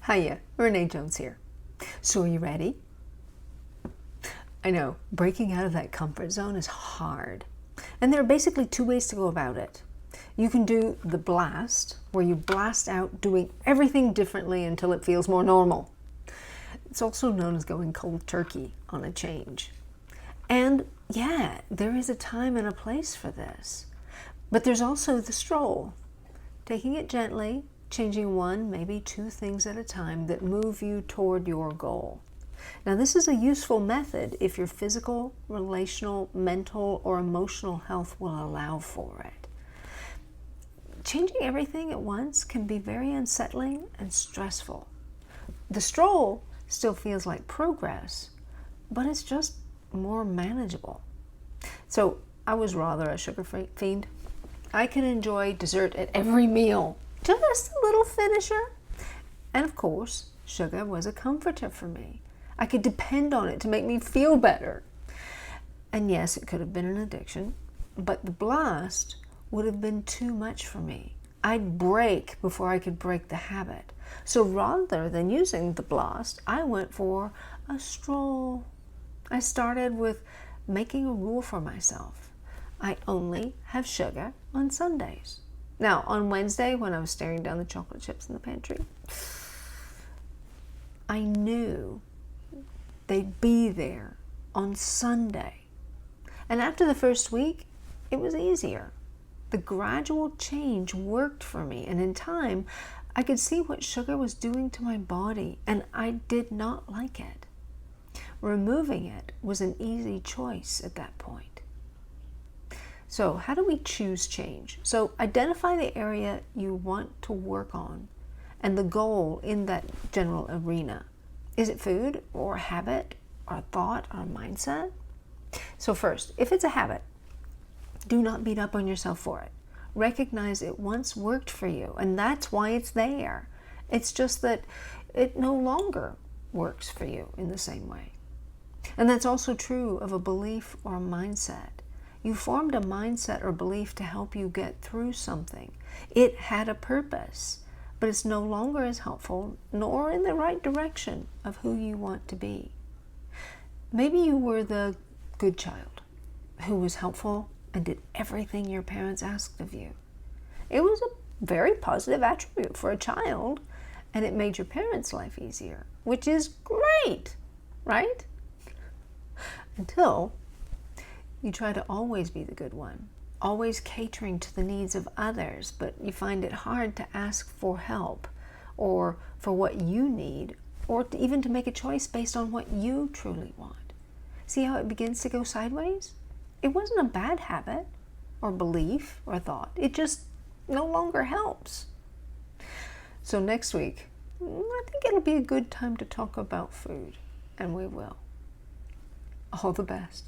Hiya, Renee Jones here. So are you ready? I know, breaking out of that comfort zone is hard. And there are basically two ways to go about it. You can do the blast, where you blast out doing everything differently until it feels more normal. It's also known as going cold turkey on a change. And yeah, there is a time and a place for this. But there's also the stroll, taking it gently, changing one, maybe two things at a time that move you toward your goal. Now, this is a useful method if your physical, relational, mental, or emotional health will allow for it. Changing everything at once can be very unsettling and stressful. The stroll still feels like progress, but it's just more manageable. So I was rather a sugar fiend. I could enjoy dessert at every meal, just a little finisher. And of course, sugar was a comforter for me. I could depend on it to make me feel better. And yes, it could have been an addiction, but the blast would have been too much for me. I'd break before I could break the habit. So rather than using the blast, I went for a stroll. I started with making a rule for myself. I only have sugar on Sundays. Now, on Wednesday, when I was staring down the chocolate chips in the pantry, I knew they'd be there on Sunday. And after the first week, it was easier. The gradual change worked for me, and in time, I could see what sugar was doing to my body, and I did not like it. Removing it was an easy choice at that point. So how do we choose change? So identify the area you want to work on and the goal in that general arena. Is it food or habit or thought or mindset? So first, if it's a habit, do not beat up on yourself for it. Recognize it once worked for you, and that's why it's there. It's just that it no longer works for you in the same way. And that's also true of a belief or a mindset. You formed a mindset or belief to help you get through something. It had a purpose, but it's no longer as helpful nor in the right direction of who you want to be. Maybe you were the good child who was helpful and did everything your parents asked of you. It was a very positive attribute for a child, and it made your parents' life easier, which is great, right? Until you try to always be the good one, always catering to the needs of others, but you find it hard to ask for help or for what you need, or even to make a choice based on what you truly want. See how it begins to go sideways? It wasn't a bad habit or belief or thought. It just no longer helps. So next week, I think it'll be a good time to talk about food, and we will. All the best.